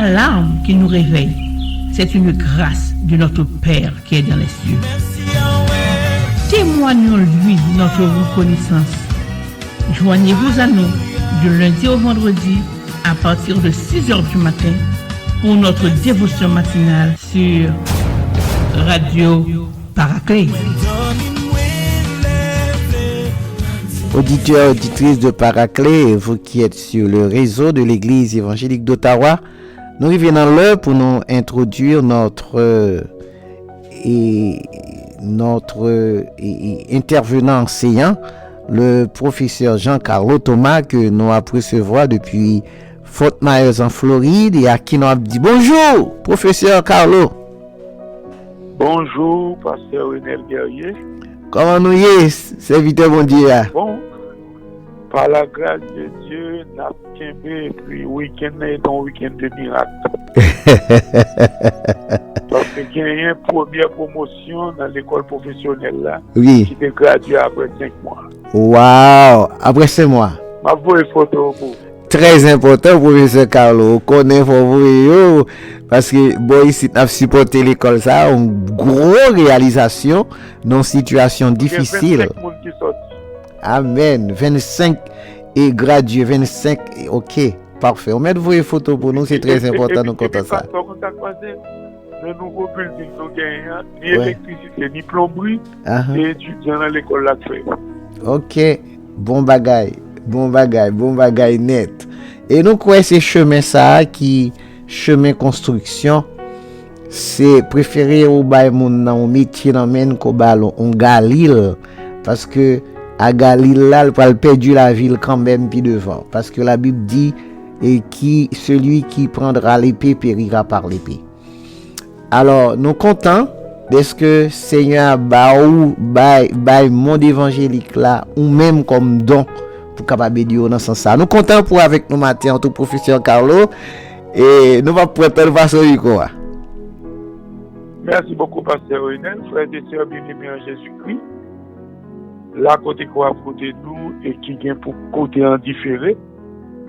l'alarme qui nous réveille. C'est une grâce de notre Père qui est dans les cieux. Témoignons-lui notre reconnaissance. Joignez-vous à nous du lundi au vendredi à partir de 6h du matin pour notre dévotion matinale sur Radio Paraclet. Auditeurs, auditrices de Paraclet, vous qui êtes sur le réseau de l'Église évangélique d'Ottawa, nous revenons dans l'heure pour nous introduire notre intervenant enseignant, le professeur Jean-Carlo Thomas, que nous avons recevoir depuis Fort Myers en Floride, et à qui nous avons dit bonjour, professeur Carlo. Bonjour, pasteur Renel Guerrier. Comment nous y est, serviteur bon Dieu? Bon, par la grâce de Dieu, nous avons et puis week-end est un week-end de miracle. Parce qu'il y a une première promotion dans l'école professionnelle là, oui, qui est graduée après 5 mois. Waouh, après 5 mois. Ma voix est photo pour. Très important, professeur Carlo. On connaît vous parce que bon ici n'a supporté l'école ça, une grosse réalisation dans une situation difficile. 25 personnes qui sortent. Amen. 25 et gradué 25. OK, parfait. On met vos photos pour nous, c'est très important nous comptons ça. Le nouveau building nous gagne ni électricité ni plomberie et étudiants dans l'école là fait. OK, bon bagaille net. Et nous quoi c'est chemin ça qui chemin construction, c'est préféré au bail moun nan métier nan men ko ballon on Galil parce que à Galil là il va perdre la ville quand même puis devant parce que la Bible dit et qui celui qui prendra l'épée périra par l'épée. Alors nous contents d'est-ce que Seigneur bail monde évangélique là ou même comme don pour capable dire dans ce sens ça. Nous contents pour avec nous matin en tout professeur Carlo et nous va prendre façon quoi. Merci beaucoup pasteur Renel, frères et sœurs bien-aimés en Jésus-Christ. Là côté quoi côté nous et qui vient pour côté en différé.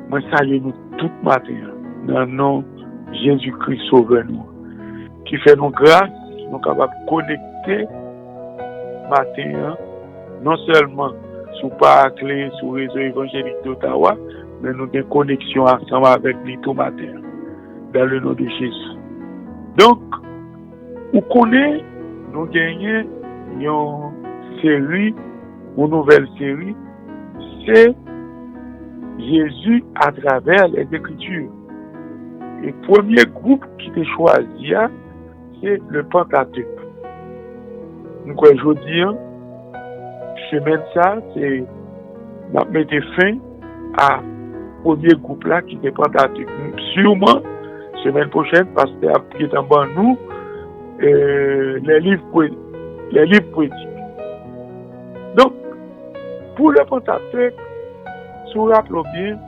Moi salue nous tout matin dans le nom Jésus-Christ sauveur nous qui fait nous grâce, nous capables de connecter matin non seulement sous Paraclet, sous réseau évangélique d'Ottawa, mais nous avons une connexion ensemble avec lui tout matin dans le nom de Jésus. Donc, vous connaissez, nous gagnons une série, une nouvelle série, c'est Jésus à travers les Écritures. Et le premier groupe qui est choisi, c'est le Pentateuque. Donc, aujourd'hui, chemin ça, c'est mettre fin à premier groupe là qui est Pentateuque. Sûrement, semaine prochaine, parce que qui est en bas nous, les livres poétiques. Donc, pour le Pentateuque, si vous vous rappelez bien,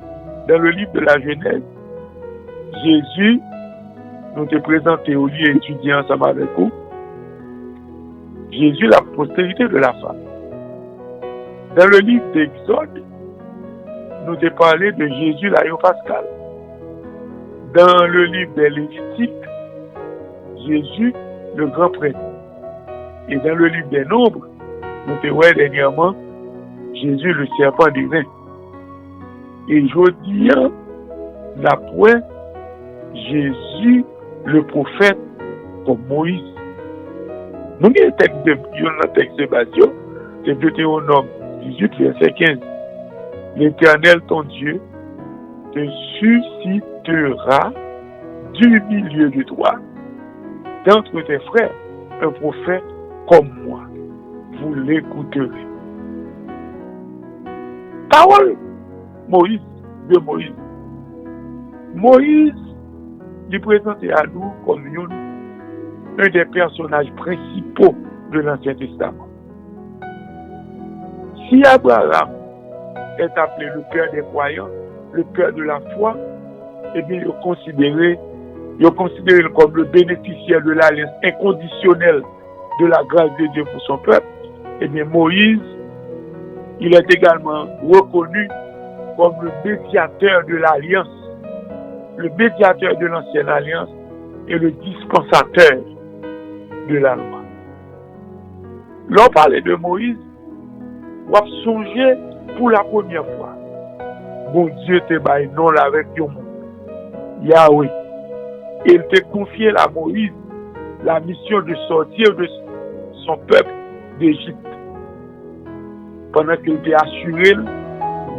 dans le livre de la Genèse, Jésus nous est présenté au lieu étudié ensemble avec vous. Jésus, la postérité de la femme. Dans le livre d'Exode, nous avons parlé de Jésus l'agneau pascal. Dans le livre des Lévitiques, Jésus le grand prêtre. Et dans le livre des Nombres, nous avons vu dernièrement Jésus le serpent divin. Et aujourd'hui, nous avons Jésus le prophète comme Moïse. Nous avons un texte de Basio, c'est Deutéronome 18, verset 15. L'Éternel, ton Dieu, te suscitera du milieu de toi, d'entre tes frères, un prophète comme moi. Vous l'écouterez. Parole Moïse, de Moïse. Moïse, il présenté à nous comme un des personnages principaux de l'Ancien Testament. Si Abraham est appelé le père des croyants, le père de la foi, eh bien, il est considéré comme le bénéficiaire de l'alliance inconditionnelle de la grâce de Dieu pour son peuple. Eh bien, Moïse, il est également reconnu comme le médiateur de l'alliance le médiateur de l'ancienne alliance et le dispensateur de la loi. L'on parlait de Moïse, on a songé pour la première fois. Bon Dieu te baille non avec yon monde. Yahweh. Il te confié à Moïse la mission de sortir de son peuple d'Égypte. Pendant qu'il était assuré,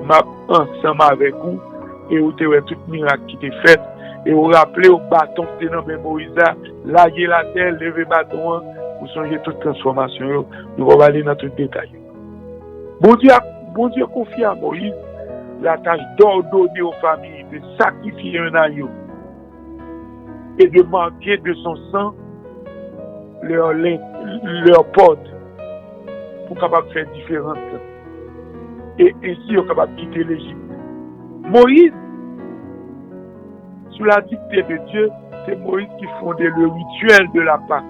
m'a ensemble avec vous, et vous avez tout miracle qui était fait, et vous rappelez au bâton qui était dans Moïse, laguer la terre, lever le bâton, vous songez toute transformation, nous allons aller dans tout détail. Bon Dieu confie à Moïse la tâche d'ordonner aux familles de sacrifier un agneau et de manquer de son sang leur porte pour capable faire différence. Et ainsi, ils sont capables de quitter l'Égypte. Moïse, sous la dictée de Dieu, c'est Moïse qui fondait le rituel de la Pâque,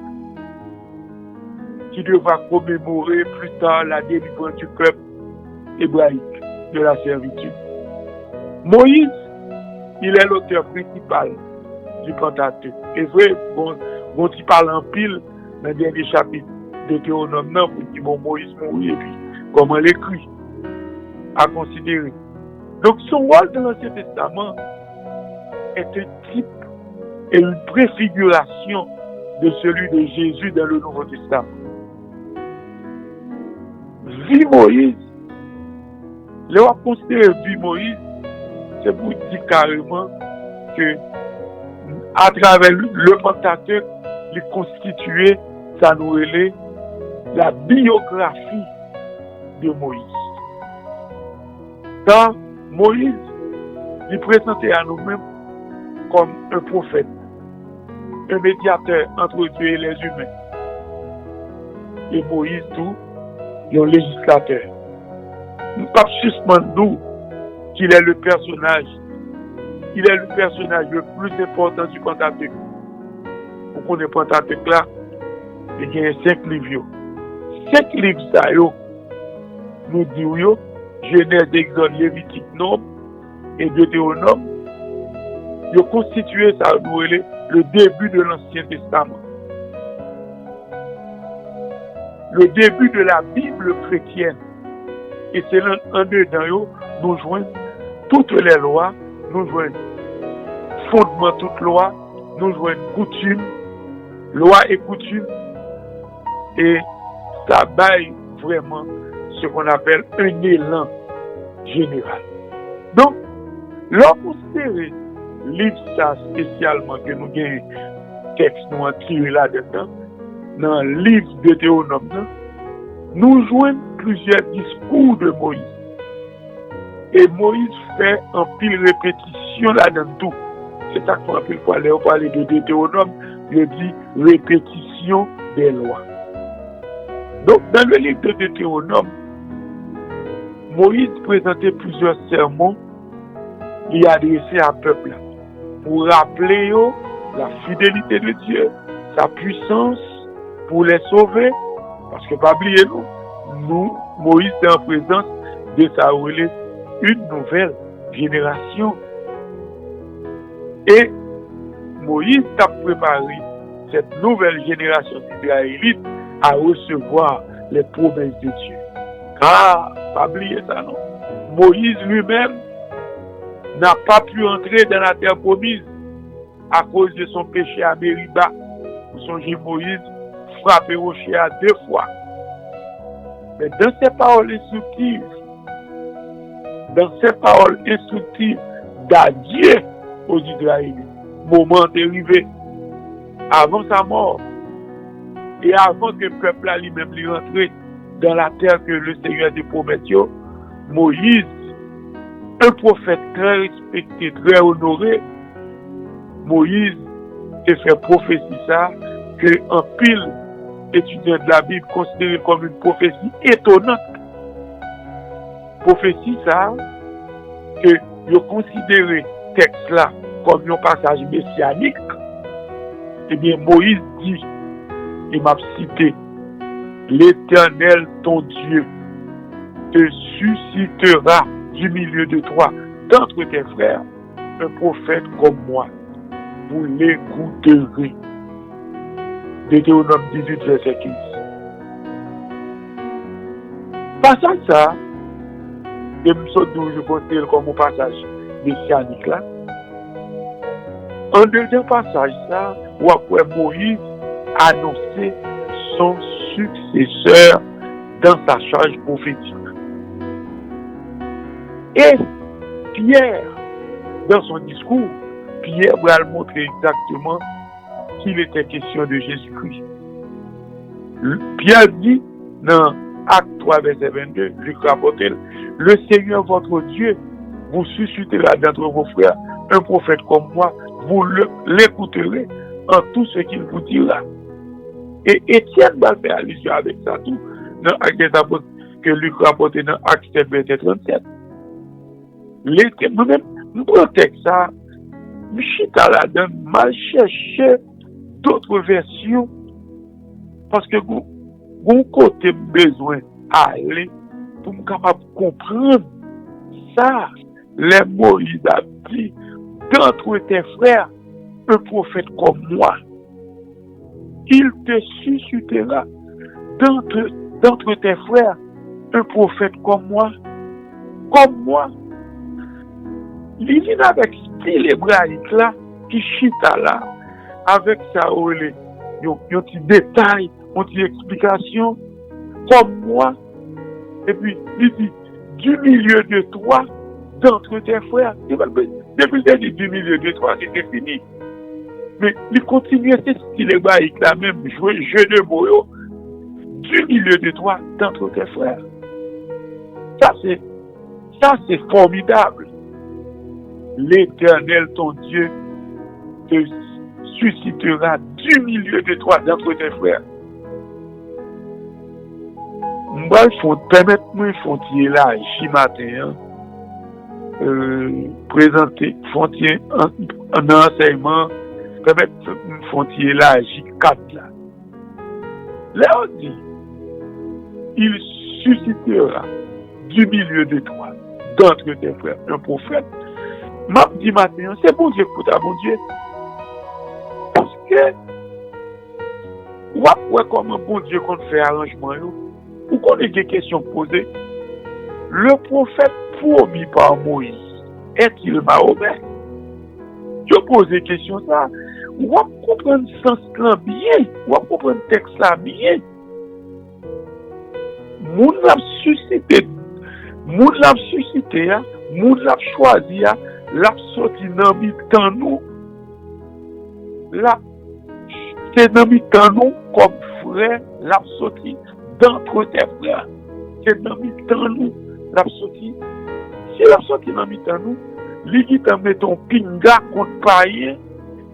qui devra commémorer plus tard la délivrance du peuple hébraïque de la servitude. Moïse, il est l'auteur principal du Pentateuque. Et vrai, bon, il parle en pile dans le dernier chapitre de Théonome, pour dire bon, Moïse mourit et puis comment l'écrit à considérer. Donc son rôle dans l'Ancien Testament est un type et une préfiguration de celui de Jésus dans le Nouveau Testament. Vie Moïse, le on considère vie Moïse, c'est pour dire carrément que à travers le Pentateuque, il constituait, ça nous relève, la biographie de Moïse. Dans Moïse, il présentait à nous-mêmes comme un prophète, un médiateur entre Dieu et les humains. Et Moïse, tout, un législateur. Nous ne pouvons pas suspendre qu'il est le personnage. Il est le personnage le plus important du Pentateuque. Pour qu'on ait le Pentateuque là, il y a 5 livres. 5 livres, ça, nous disons, Genèse, Exode, Lévitique, Nombre et Deutéronome, ils ont constitué ça, le début de l'Ancien Testament. Le début de la Bible chrétienne. Et c'est là, en dedans, nous joignons toutes les lois, nous joignons fondement de toute loi, nous joignons coutume, loi et coutume, et ça baille vraiment ce qu'on appelle un élan général. Donc, l'on considère livre ça spécialement que nous avons texte nous en tiré là-dedans, dans le livre de Théonome, nous jouons plusieurs discours de Moïse. Et Moïse fait en pile répétition là-dedans tout. C'est ça qu'on appelle fois, on parle de Deutéronome, il dit répétition des lois. Donc, dans le livre de Deutéronome, Moïse présentait plusieurs sermons qu'il a adressés à peuple pour rappeler la fidélité de Dieu, sa puissance pour les sauver. Parce que, pas oublier nous, Moïse est en présence de sa relève une nouvelle génération. Et Moïse a préparé cette nouvelle génération d'Israélites à recevoir les promesses de Dieu. Ah, pas oublier ça, non. Moïse lui-même n'a pas pu entrer dans la terre promise à cause de son péché à Mériba. Vous songez Moïse frappé au rocher à 2 fois. Mais dans ces paroles instructives d'adieu aux Israélites, moment est arrivé avant sa mort et avant que le peuple lui-même lui rentre dans la terre que le Seigneur a promis, Moïse, un prophète très respecté, très honoré, Moïse a fait prophétie ça que en pile étudiants de la Bible considéré comme une prophétie étonnante. Prophétie ça que vous considérez texte là comme un passage messianique. Eh bien Moïse dit, il m'a cité, l'Éternel ton Dieu te suscitera du milieu de toi, d'entre tes frères, un prophète comme moi, vous l'écouterez. Deutéronome 18, verset 15. Passage ça, et je compte comme un passage messianique là. En deuxième passage ça, où après Moïse annonçait son successeur dans sa charge prophétique. Et Pierre, dans son discours, Pierre va le montrer exactement qu'il était question de Jésus-Christ. Pierre dit dans Acte 3, verset 22, Luc rapporte, le Seigneur votre Dieu vous suscitera d'entre vos frères un prophète comme moi, vous l'écouterez en tout ce qu'il vous dira. Et Étienne va faire allusion avec ça tout dans Acte des Apôtres que Luc rapporte dans Acte 7, verset 37. Nous-mêmes, nous protège ça, nous chita là-dedans, mal chercher d'autres versions, parce que vous côté besoin aller pour me capable de comprendre ça. Les Moïse a dit, d'entre tes frères, un prophète comme moi, il te suscitera d'entre tes frères, un prophète comme moi. Il vient avec style hébraïque là, qui chita là, avec ça, il y a un petit détail, une petite explication, comme moi. Et puis, il dit, du milieu de toi, d'entre tes frères. Depuis le début du milieu de toi, c'était fini. Mais il continue ce style hébraïque là, même jouer jeu de mots, du milieu de toi, d'entre tes frères. Ça, c'est formidable. L'Éternel, ton Dieu, te suscitera du milieu de toi, d'entre tes frères. Permettez-moi de là, ici matin, présenter un enseignement, permettez-moi de là, J4 là. Là, on dit, il suscitera du milieu de toi, d'entre tes frères, un prophète. M'a dit matin, c'est bon Dieu pour ta bon Dieu. Parce que, ouais, comme un bon Dieu qu'on fait arrangement, ou qu'on ait des questions posées. Le prophète promis par Moïse, est-il Mahomet? Je pose des questions ça. Ou comprendre le sens là bien, ou comprendre le texte là bien. Moun l'a suscité, moun l'a choisi, l'a sorti dans mi-temps nous. Là, c'est dans mi-temps nous comme frère, l'a sorti d'entre tes frères. C'est dans mi-temps nous, l'a sorti. Si l'a sorti dans mi-temps nous, lui qui t'a mis ton pinga contre païen,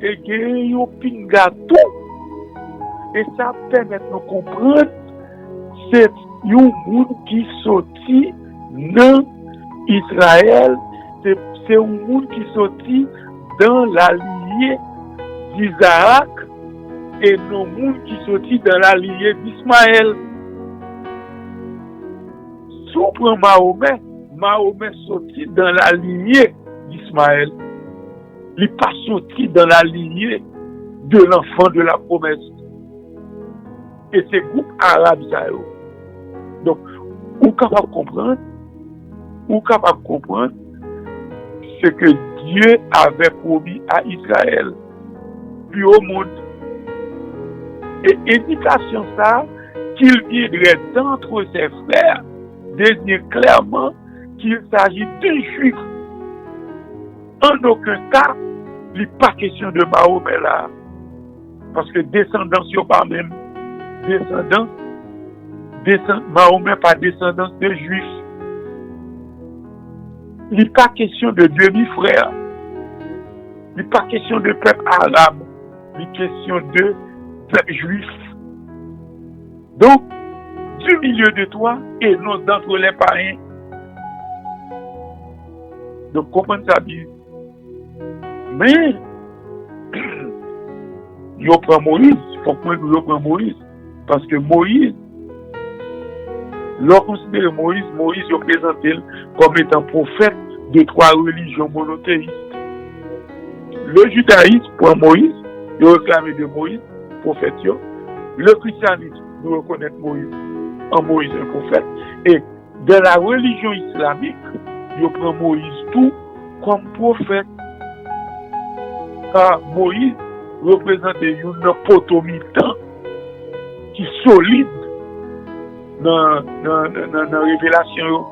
et qu'il y a un pinga tout. Et ça permet de nous comprendre, c'est un monde qui sorti dans Israël, c'est un monde qui sorti dans la lignée d'Isaac et non monde qui sorti dans la lignée d'Ismaël. Si on prend Mahomet sorti dans la lignée d'Ismaël. Il n'est pas sorti dans la lignée de l'enfant de la promesse. Et c'est le groupe arabe. Donc, vous êtes capable de comprendre ce que Dieu avait promis à Israël, puis au monde. Et indication ça, qu'il viendrait d'entre ses frères, désigne clairement qu'il s'agit d'un juif. En aucun cas, il n'est pas question de Mahomet là. Parce que descendance, il n'y a pas même descendance. Mahomet pas descendance de juifs. Il n'est pas question de demi-frères. Il n'est pas question de peuple arabe. Il est question de peuple juif. Donc, du milieu de toi et non d'entre les païens. Donc, comprenez ça bien. Mais, il prend Moïse. Il faut que nous prenions Moïse. Parce que Moïse, l'on considère Moïse est présenté comme étant prophète de trois religions monothéistes. le judaïsme prend Moïse, il réclame de Moïse, prophète. Le christianisme nous reconnaît Moïse en Moïse un prophète. Et dans la religion islamique, il prend Moïse tout comme prophète. Car Moïse représente une potomitan qui est solide dans la révélation.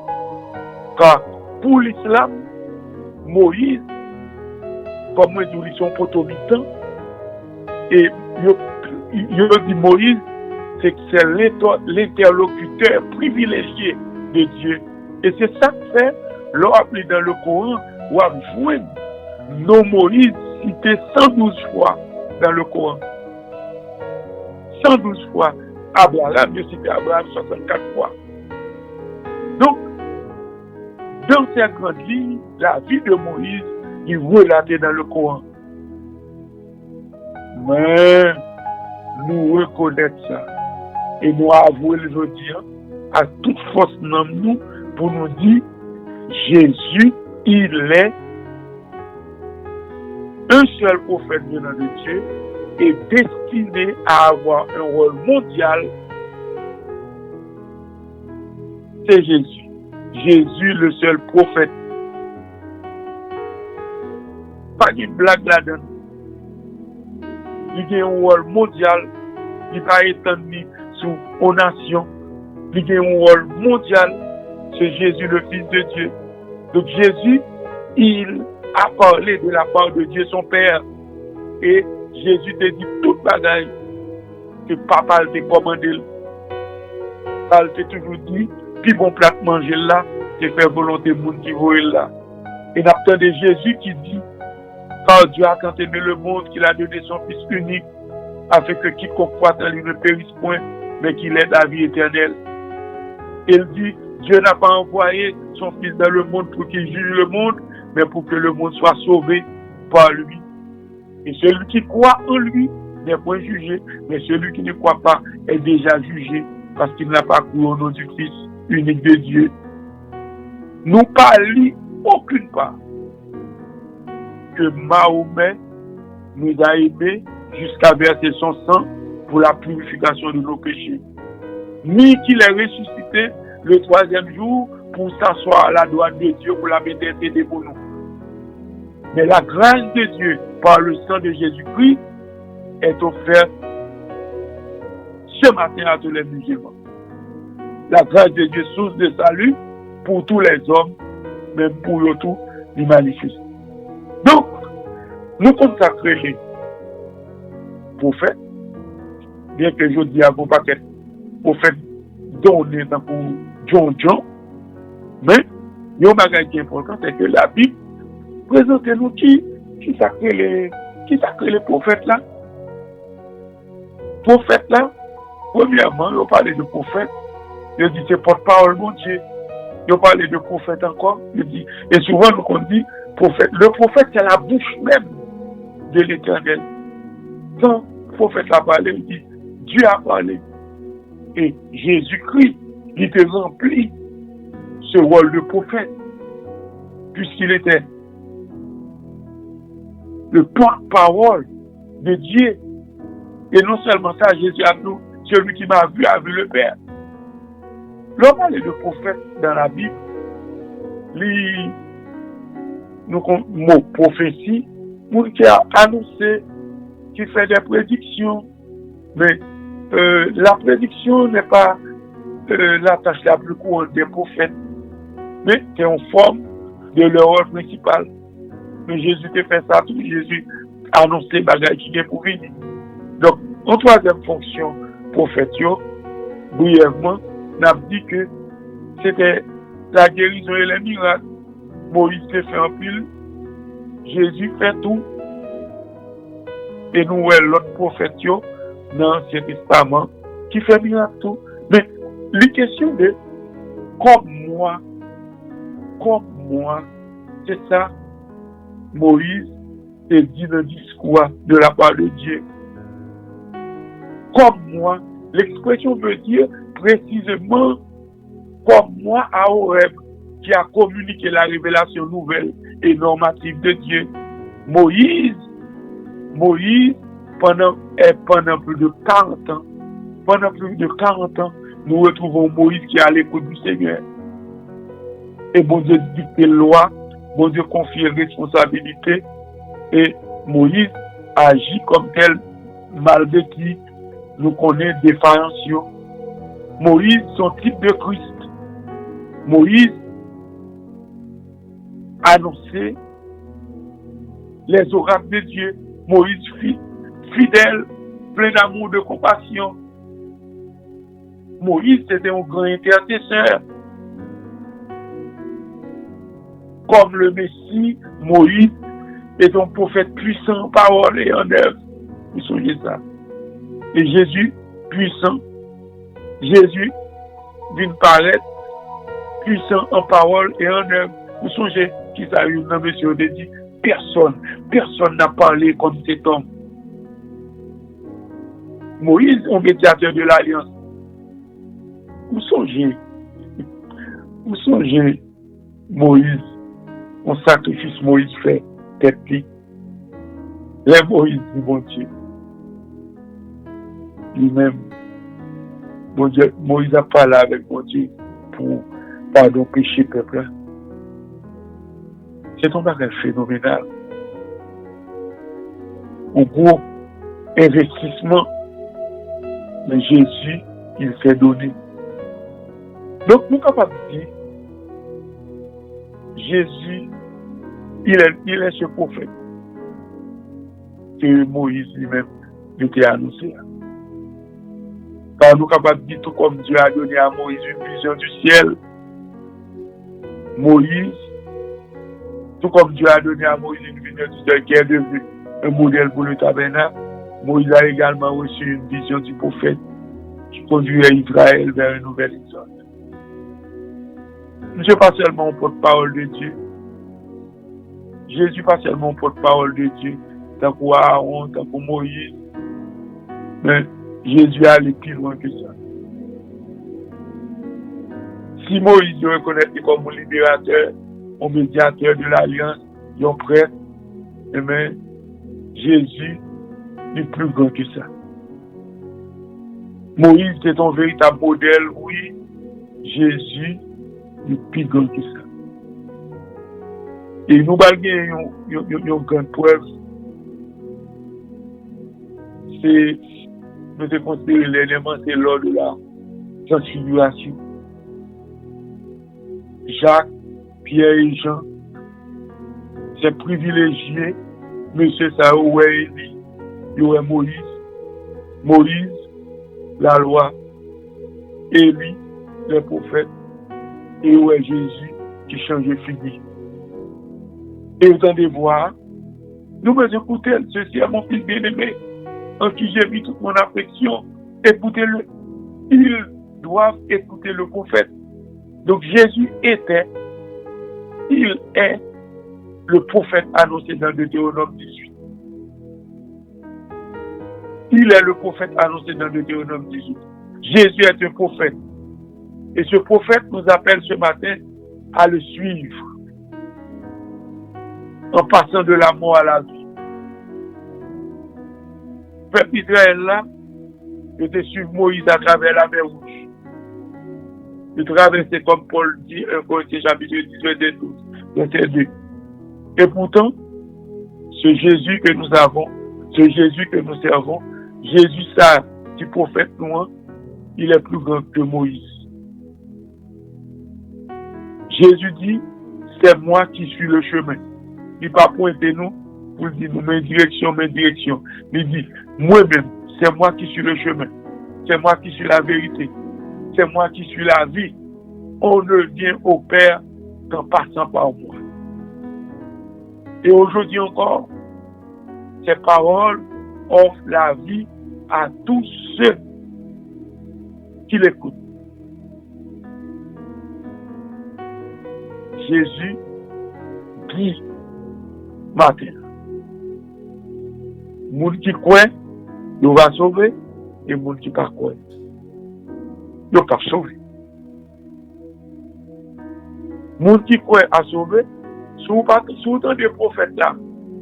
Car pour l'islam, Moïse, comme moi je dis, son potomitan, et il dit Moïse, c'est l'interlocuteur privilégié de Dieu. Et c'est ça que fait, l'on appelé dans le Coran, ou à jouer nos Moïse cité 112 fois dans le Coran. 112 fois. Abraham, Dieu cité Abraham 64 fois. Donc, dans cette grande ligne, la vie de Moïse est relatée dans le Coran. Mais nous reconnaissons ça. Et nous avouons le jeudi à toute force dans nous pour nous dire Jésus, il est un seul prophète venant de Dieu et destiné à avoir un rôle mondial. C'est Jésus. Jésus, le seul prophète. Pas une blague là-dedans. Il a un rôle mondial. Il va étendre aux nations. Il a un rôle mondial. C'est Jésus, le Fils de Dieu. Donc Jésus, il a parlé de la part de Dieu, son Père. Et Jésus te dit toute bagaille que papa t'a commandé. Il t'a toujours dit, puis bon plat manger là, c'est faire volonté de monde qui voit là. Et n'attend de Jésus qui dit, car Dieu a tant aimé le monde qu'il a donné son Fils unique, afin que quiconque croit en lui ne périsse point, mais qu'il ait la vie éternelle. Il dit, Dieu n'a pas envoyé son Fils dans le monde pour qu'il juge le monde, mais pour que le monde soit sauvé par lui. Et celui qui croit en lui n'est point jugé, mais celui qui ne croit pas est déjà jugé, parce qu'il n'a pas cru au nom du Fils unique de Dieu. Nous parlons aucune part que Mahomet nous a aimés jusqu'à verser son sang pour la purification de nos péchés, ni qu'il est ressuscité le troisième jour pour s'asseoir à la droite de Dieu pour la méditer pour nous. Mais la grâce de Dieu par le sang de Jésus-Christ est offerte ce matin à tous les musulmans. La grâce de Dieu, source de salut pour tous les hommes, même pour tout l'humanité. Donc, nous consacrons les prophètes, bien que je dis à vos paquets, prophètes donnés dans John, mais il y a un bagage qui est important, c'est que la Bible présente nous qui sacre les prophètes là. Prophètes là, premièrement, on parle de prophètes, il dit c'est porte-parole mon Dieu. Il parle de prophète encore, il dit, et souvent nous on dit prophète. Le prophète c'est la bouche même de l'Éternel. Quand le prophète a parlé, il dit Dieu a parlé. Et Jésus-Christ, il était rempli ce rôle de prophète, puisqu'il était le porte-parole de Dieu. Et non seulement ça, Jésus a dit, celui qui m'a vu a vu le Père. L'on parle de prophète dans la Bible, nous mot prophétie, pour qui a annoncé, qui fait des prédictions. Mais la prédiction n'est pas la tâche la plus courante des prophètes, mais c'est en forme de leur rôle principal. Mais Jésus a fait ça, tout Jésus a annoncé les bagages qui viennent pour venir. Donc, en troisième fonction, prophète, brièvement, n'a dit que c'était la guérison et les miracles. Moïse s'est fait en pile, Jésus fait tout. Et nous voyons l'autre prophète dans l'Ancien Testament qui fait miracle tout. Mais les questions de comme moi, c'est ça, Moïse est dit dans le discours de la part de Dieu. Comme moi, l'expression veut dire précisément comme moi à Horeb, qui a communiqué la révélation nouvelle et normative de Dieu. Moïse Moïse, pendant plus de 40 ans, nous retrouvons Moïse qui est à l'écoute du Seigneur. Et bon Dieu dicte loi, bon Dieu confie responsabilité, et Moïse agit comme tel, malgré qui nous connaît défaillance. Moïse, son type de Christ. Moïse annonçait les oracles de Dieu. Moïse fidèle, plein d'amour, de compassion. Moïse, c'était un grand intercesseur. Comme le Messie, Moïse est un prophète puissant en parole et en œuvre. Vous songez ça. Et Jésus, puissant. Jésus vient paraître puissant en parole et en œuvre. Vous songez qui ça a eu un monsieur de dit personne n'a parlé comme cet homme. Moïse, un médiateur de l'Alliance. Vous songez Moïse, un sacrifice Moïse fait, tête pli. Les Moïse dit bon Dieu. Lui-même, bon Dieu, Moïse a parlé avec bon Dieu pour pardon péché peuple. C'est un bagage phénoménal. Un gros investissement, mais Jésus, il s'est donné. Donc, nous sommes capables de dire, Jésus, il est ce prophète que Moïse lui-même était annoncé. Car nous sommes capables de dire, tout comme Dieu a donné à Moïse une vision du ciel, Moïse, tout comme Dieu a donné à Moïse une vision du ciel qui est devenue un modèle pour le tabernacle, Moïse a également reçu une vision du prophète qui conduirait Israël vers une nouvelle exode. Jésus n'est pas seulement un porte-parole de Dieu. Jésus n'est pas seulement un porte-parole de Dieu, tant pour Aaron, tant pour Moïse. Mais Jésus est allé plus loin que ça. Si Moïse le reconnaît comme un libérateur, un médiateur de l'Alliance, un prêtre, mais Jésus est plus grand que ça. Moïse est un véritable modèle, oui. Jésus est plus grand que ça. Et nous avons une grande preuve. C'est, nous devons considérer l'élément, c'est lors de la transfiguration. Jacques, Pierre et Jean, c'est privilégié. Monsieur Saoué, il y aurait Moïse, la loi, Élie, les prophètes, et il y aurait Jésus qui changeait figure. Et vous entendez voir, nous me écoutez, ceci est mon fils bien-aimé, en qui j'ai mis toute mon affection, écoutez-le. Ils doivent écouter le prophète. Donc Jésus il est le prophète annoncé dans Deutéronome 18. Il est le prophète annoncé dans Deutéronome 18. Jésus est un prophète. Et ce prophète nous appelle ce matin à le suivre. En passant de la mort à la vie. Le peuple Israël là, il était suivre Moïse à travers la mer Rouge. Il traversait comme Paul dit, 1 Corinthiens chapitre 10, verset 12, verset 2. Et pourtant, ce Jésus que nous avons, ce Jésus que nous servons, Jésus, ça, du prophète noir, il est plus grand que Moïse. Jésus dit, c'est moi qui suis le chemin. Il ne va pas pointer nous pour dire, nous, mes directions. Il dit, moi-même, c'est moi qui suis le chemin. C'est moi qui suis la vérité. C'est moi qui suis la vie. On ne vient au Père qu'en passant par moi. Et aujourd'hui encore, ces paroles offrent la vie à tous ceux qui l'écoutent. Jésus dit matin, moun qui croit, nous va sauver, et moun qui pas croit, nous pas sauver. Moun qui croit à sauver, sous autant de prophètes là,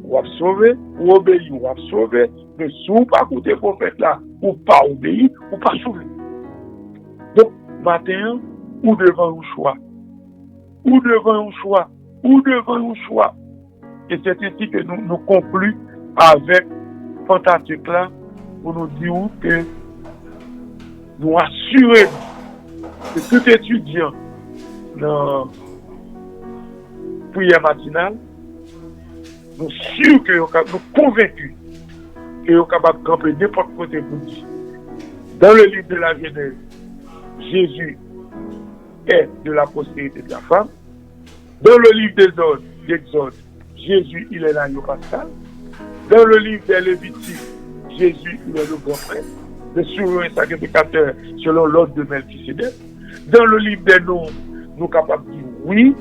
ou a sauvé, ou obéi, ou a sauvé, mais si vous pas écouter prophète là, ou pas obéi, ou pas sauvé. Donc, matin, ou devant un choix, ou devant un choix, ou devant un choix. Et c'est ainsi que nous concluons avec Pentateuque là, pour nous dire que nous assurons que tout étudiant dans prière matinale, nous sûrs que nous convaincus que nous sommes capables de camper n'importe côté pour dire. Dans le livre de la Genèse, Jésus est de la postérité de la femme. Dans le livre d'Exode, Jésus, il est l'agneau pascal. Dans le livre des Lévitiques, Jésus, il est le grand frère, le souverain sacrificateur selon l'ordre de Melchisédek. Dans le livre des Noms, nous sommes capables de dire oui,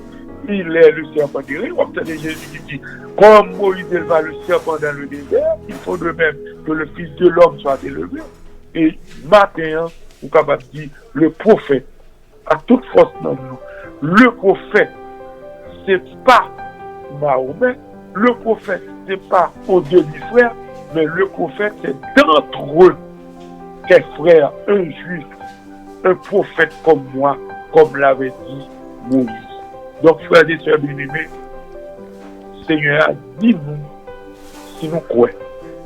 il est le serpent guéri. On obtient Jésus qui dit, comme Moïse éleva le serpent dans le désert, il faut de même que le Fils de l'homme soit élevé. Et matin, nous sommes capables de dire, le prophète, à toute force dans nous, le prophète, c'est pas Mahomet, le prophète, c'est pas au demi-frère, mais le prophète, c'est d'entre eux, tes frères, un juif, un prophète comme moi, comme l'avait dit Moïse. Donc, frères et sœurs bien-aimés, Seigneur a dit nous, si nous croyons,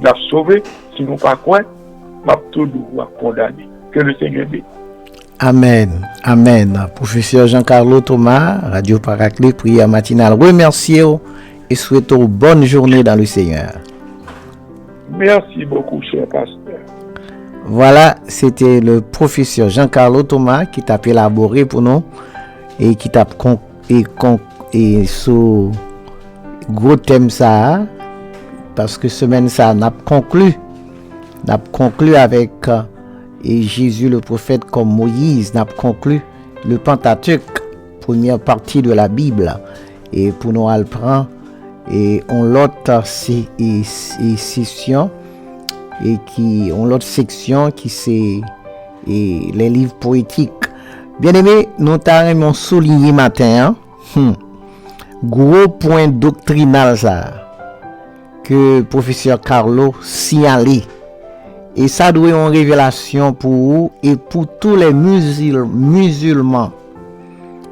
nous avons sauvé, si nous ne pas croyons, nous avons tout condamné. Que le Seigneur bénisse. Amen, amen. Professeur Jean-Carlo Thomas, Radio Paraclet, prière matinale. Remerciez-vous et souhaitons bonne journée dans le Seigneur. Merci beaucoup, cher pasteur. Voilà, c'était le professeur Jean-Carlo Thomas qui t'a élaboré pour nous et qui t'a et ce gros thème ça, parce que semaine ça n'a conclu avec et Jésus le prophète comme Moïse, n'a conclu le Pentateuque, première partie de la Bible, et pour nous elle prend et on l'autre session et qui on l'autre section qui c'est et les livres poétiques. Bien aimé, nous t'avons souligné matin gros point doctrinal ça que professeur Carlo signalé. Et ça doit être une révélation pour vous et pour tous les musulmans,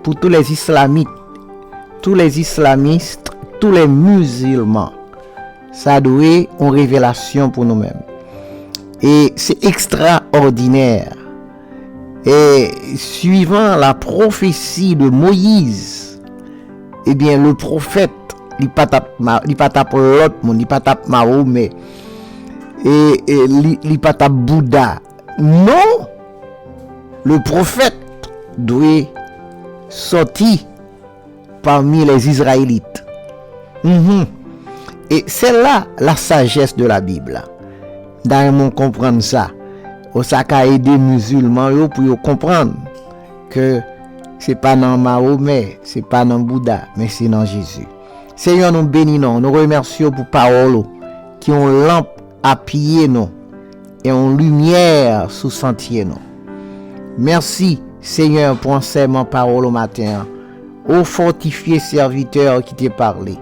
pour tous les islamistes, tous les musulmans. Ça doit être une révélation pour nous-mêmes. Et c'est extraordinaire. Et suivant la prophétie de Moïse, eh bien le prophète, il pas tape l'autre monde, il pas tape Mahomet. Et li pata Bouddha. Non, le prophète doit sortir parmi les Israélites. Et c'est là la sagesse de la Bible. D'ailleurs, comprendre ça. Ça a aidé les musulmans pour comprendre que c'est pas dans Mahomet, c'est pas dans Bouddha, mais c'est dans Jésus. Seigneur, nous bénissons, nous remercions pour parole qui ont lampe à pied nous et en lumière sous sentier nous. Merci Seigneur pour enseignement parole au matin. Ô fortifié serviteur qui t'est parlé.